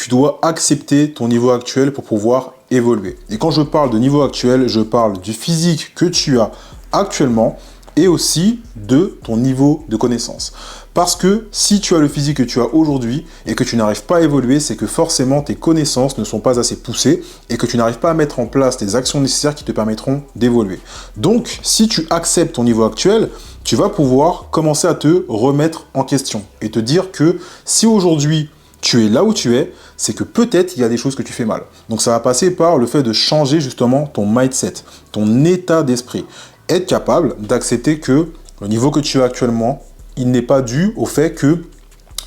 Tu dois accepter ton niveau actuel pour pouvoir évoluer. Et quand je parle de niveau actuel, je parle du physique que tu as actuellement et aussi de ton niveau de connaissance. Parce que si tu as le physique que tu as aujourd'hui et que tu n'arrives pas à évoluer, c'est que forcément tes connaissances ne sont pas assez poussées et que tu n'arrives pas à mettre en place les actions nécessaires qui te permettront d'évoluer. Donc, si tu acceptes ton niveau actuel, tu vas pouvoir commencer à te remettre en question et te dire que si aujourd'hui tu es là où tu es, c'est que peut-être il y a des choses que tu fais mal. Donc ça va passer par le fait de changer justement ton mindset, ton état d'esprit. Être capable d'accepter que le niveau que tu as actuellement, il n'est pas dû au fait que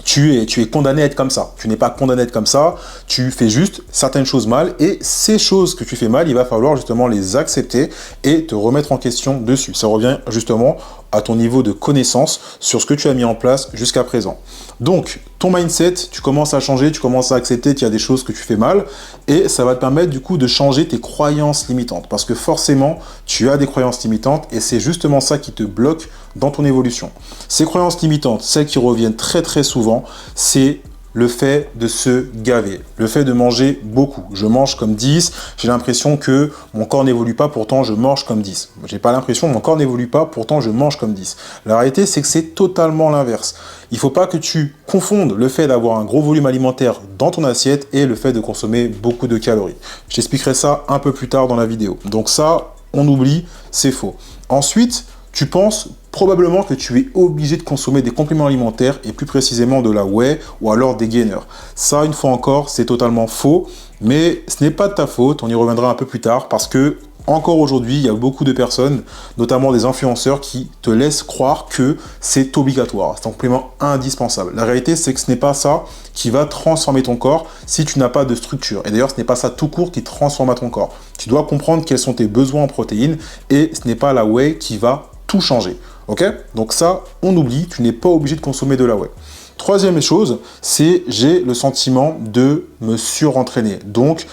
tu es condamné à être comme ça. Tu n'es pas condamné à être comme ça, tu fais juste certaines choses mal et ces choses que tu fais mal, il va falloir justement les accepter et te remettre en question dessus. Ça revient justement à ton niveau de connaissance sur ce que tu as mis en place jusqu'à présent. Donc, ton mindset, tu commences à changer, tu commences à accepter qu'il y a des choses que tu fais mal et ça va te permettre du coup de changer tes croyances limitantes parce que forcément, tu as des croyances limitantes et c'est justement ça qui te bloque dans ton évolution. Ces croyances limitantes, celles qui reviennent très très souvent, c'est le fait de se gaver, le fait de manger beaucoup. Je mange comme 10, j'ai l'impression que mon corps n'évolue pas, pourtant je mange comme 10. J'ai pas l'impression que mon corps n'évolue pas, pourtant je mange comme 10. La réalité, c'est que c'est totalement l'inverse. Il ne faut pas que tu confondes le fait d'avoir un gros volume alimentaire dans ton assiette et le fait de consommer beaucoup de calories. Je t'expliquerai ça un peu plus tard dans la vidéo. Donc ça, on oublie, c'est faux. Ensuite, tu penses probablement que tu es obligé de consommer des compléments alimentaires et plus précisément de la whey ou alors des gainers. Ça, une fois encore, c'est totalement faux, mais ce n'est pas de ta faute, on y reviendra un peu plus tard parce que encore aujourd'hui, il y a beaucoup de personnes, notamment des influenceurs, qui te laissent croire que c'est obligatoire, c'est un complément indispensable. La réalité, c'est que ce n'est pas ça qui va transformer ton corps si tu n'as pas de structure. Et d'ailleurs, ce n'est pas ça tout court qui transforme ton corps. Tu dois comprendre quels sont tes besoins en protéines et ce n'est pas la whey qui va tout changer. Ok? Donc ça, on oublie, tu n'es pas obligé de consommer de la whey. Troisième chose, c'est j'ai le sentiment de me surentraîner. Donc,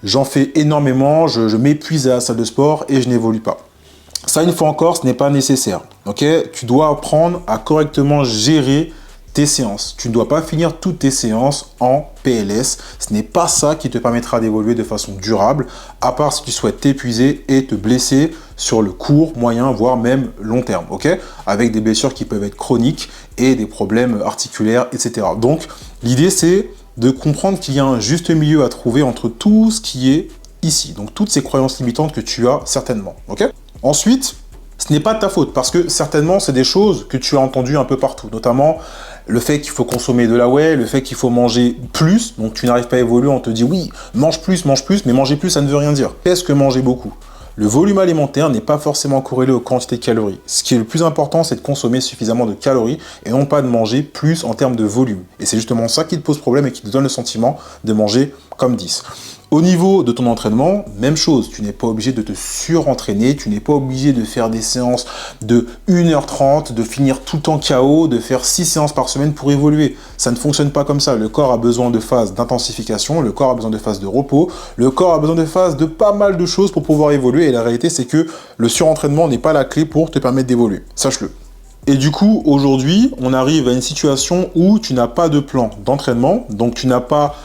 j'en fais énormément, je m'épuise à la salle de sport et je n'évolue pas. Ça, une fois encore, ce n'est pas nécessaire. Ok? Tu dois apprendre à correctement gérer tes séances. Tu ne dois pas finir toutes tes séances en PLS. Ce n'est pas ça qui te permettra d'évoluer de façon durable, à part si tu souhaites t'épuiser et te blesser sur le court, moyen, voire même long terme, ok? Avec des blessures qui peuvent être chroniques et des problèmes articulaires, etc. Donc, l'idée, c'est de comprendre qu'il y a un juste milieu à trouver entre tout ce qui est ici. Donc, toutes ces croyances limitantes que tu as certainement, ok? Ensuite, ce n'est pas de ta faute parce que certainement, c'est des choses que tu as entendues un peu partout, notamment le fait qu'il faut consommer de la whey, le fait qu'il faut manger plus, donc tu n'arrives pas à évoluer, on te dit oui, mange plus, mais manger plus, ça ne veut rien dire. Qu'est-ce que manger beaucoup? Le volume alimentaire n'est pas forcément corrélé aux quantités de calories. Ce qui est le plus important, c'est de consommer suffisamment de calories et non pas de manger plus en termes de volume. Et c'est justement ça qui te pose problème et qui te donne le sentiment de manger comme 10. Au niveau de ton entraînement, même chose, tu n'es pas obligé de te surentraîner, tu n'es pas obligé de faire des séances de 1h30, de finir tout le temps KO, de faire 6 séances par semaine pour évoluer. Ça ne fonctionne pas comme ça. Le corps a besoin de phases d'intensification, le corps a besoin de phases de repos, le corps a besoin de phases de pas mal de choses pour pouvoir évoluer. Et la réalité, c'est que le surentraînement n'est pas la clé pour te permettre d'évoluer. Sache-le. Et du coup, aujourd'hui, on arrive à une situation où tu n'as pas de plan d'entraînement, donc tu n'as pas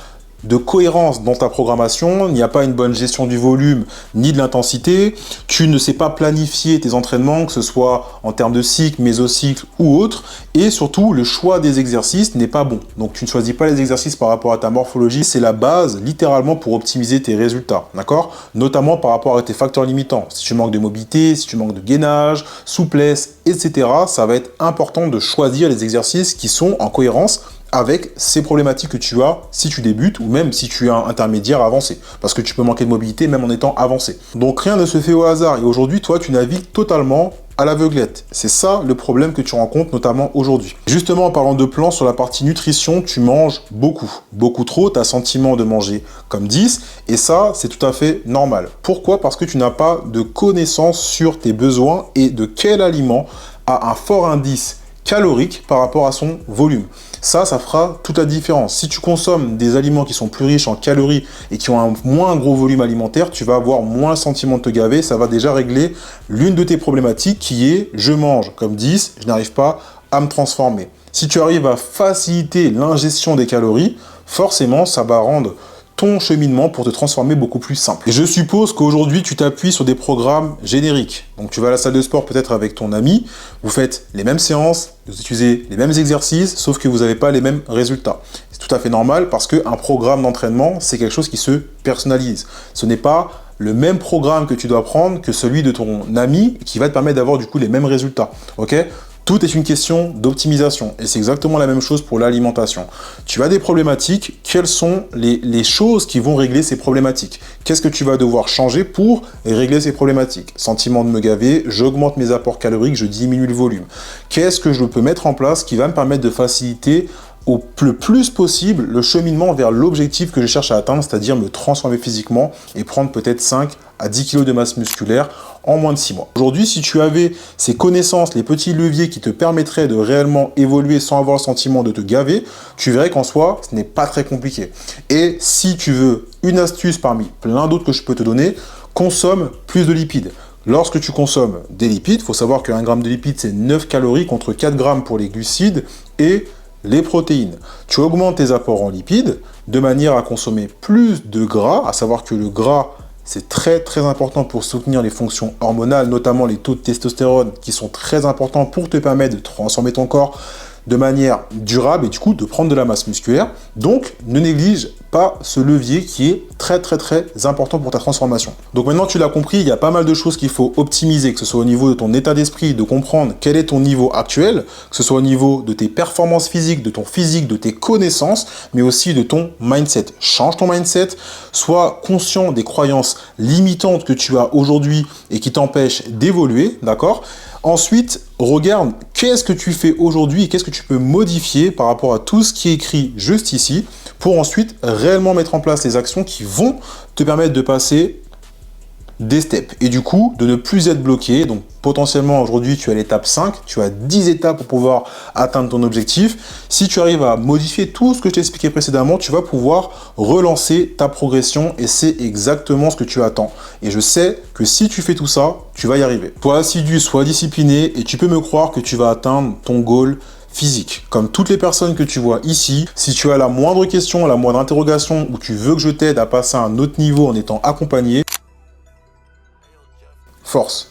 de cohérence dans ta programmation, il n'y a pas une bonne gestion du volume ni de l'intensité, tu ne sais pas planifier tes entraînements, que ce soit en termes de cycle, mésocycle ou autre, et surtout le choix des exercices n'est pas bon. Donc tu ne choisis pas les exercices par rapport à ta morphologie, c'est la base littéralement pour optimiser tes résultats, d'accord? Notamment par rapport à tes facteurs limitants. Si tu manques de mobilité, si tu manques de gainage, souplesse, etc., ça va être important de choisir les exercices qui sont en cohérence avec ces problématiques que tu as si tu débutes ou même si tu es un intermédiaire avancé. Parce que tu peux manquer de mobilité même en étant avancé. Donc rien ne se fait au hasard. Et aujourd'hui, toi, tu navigues totalement à l'aveuglette. C'est ça le problème que tu rencontres notamment aujourd'hui. Justement, en parlant de plan, sur la partie nutrition, tu manges beaucoup. Beaucoup trop, tu as sentiment de manger comme 10. Et ça, c'est tout à fait normal. Pourquoi? Parce que tu n'as pas de connaissance sur tes besoins et de quel aliment a un fort indice calorique par rapport à son volume. Ça fera toute la différence. Si tu consommes des aliments qui sont plus riches en calories et qui ont un moins gros volume alimentaire, tu vas avoir moins le sentiment de te gaver. Ça va déjà régler l'une de tes problématiques qui est « je mange comme 10, je n'arrive pas à me transformer ». Si tu arrives à faciliter l'ingestion des calories, forcément, ça va rendre ton cheminement pour te transformer beaucoup plus simple. Et je suppose qu'aujourd'hui, tu t'appuies sur des programmes génériques. Donc, tu vas à la salle de sport peut-être avec ton ami, vous faites les mêmes séances, vous utilisez les mêmes exercices, sauf que vous n'avez pas les mêmes résultats. C'est tout à fait normal parce qu'un programme d'entraînement, c'est quelque chose qui se personnalise. Ce n'est pas le même programme que tu dois prendre que celui de ton ami qui va te permettre d'avoir du coup les mêmes résultats. Ok ? Tout est une question d'optimisation et c'est exactement la même chose pour l'alimentation. Tu as des problématiques, quelles sont les choses qui vont régler ces problématiques? Qu'est-ce que tu vas devoir changer pour régler ces problématiques? Sentiment de me gaver, j'augmente mes apports caloriques, je diminue le volume. Qu'est-ce que je peux mettre en place qui va me permettre de faciliter le plus possible le cheminement vers l'objectif que je cherche à atteindre, c'est-à-dire me transformer physiquement et prendre peut-être 5 à 10 kg de masse musculaire en moins de 6 mois. Aujourd'hui, si tu avais ces connaissances, les petits leviers qui te permettraient de réellement évoluer sans avoir le sentiment de te gaver, tu verrais qu'en soi, ce n'est pas très compliqué. Et si tu veux une astuce parmi plein d'autres que je peux te donner, consomme plus de lipides. Lorsque tu consommes des lipides, il faut savoir qu'un gramme de lipides, c'est 9 calories contre 4 grammes pour les glucides et les protéines. Tu augmentes tes apports en lipides de manière à consommer plus de gras, à savoir que le gras, c'est très très important pour soutenir les fonctions hormonales, notamment les taux de testostérone qui sont très importants pour te permettre de transformer ton corps de manière durable et du coup de prendre de la masse musculaire. Donc ne néglige pas ce levier qui est très très très important pour ta transformation. Donc maintenant tu l'as compris, il y a pas mal de choses qu'il faut optimiser, que ce soit au niveau de ton état d'esprit, de comprendre quel est ton niveau actuel, que ce soit au niveau de tes performances physiques, de ton physique, de tes connaissances, mais aussi de ton mindset. Change ton mindset, sois conscient des croyances limitantes que tu as aujourd'hui et qui t'empêchent d'évoluer, d'accord ? Ensuite, regarde qu'est-ce que tu fais aujourd'hui et qu'est-ce que tu peux modifier par rapport à tout ce qui est écrit juste ici pour ensuite réellement mettre en place les actions qui vont te permettre de passer des steps et du coup de ne plus être bloqué. Donc potentiellement aujourd'hui tu es à l'étape 5, tu as 10 étapes pour pouvoir atteindre ton objectif. Si tu arrives à modifier tout ce que je t'ai expliqué précédemment, tu vas pouvoir relancer ta progression et c'est exactement ce que tu attends. Et je sais que si tu fais tout ça, tu vas y arriver. Sois assidu, sois discipliné et tu peux me croire que tu vas atteindre ton goal physique. Comme toutes les personnes que tu vois ici, si tu as la moindre question, la moindre interrogation ou tu veux que je t'aide à passer à un autre niveau en étant accompagné, force.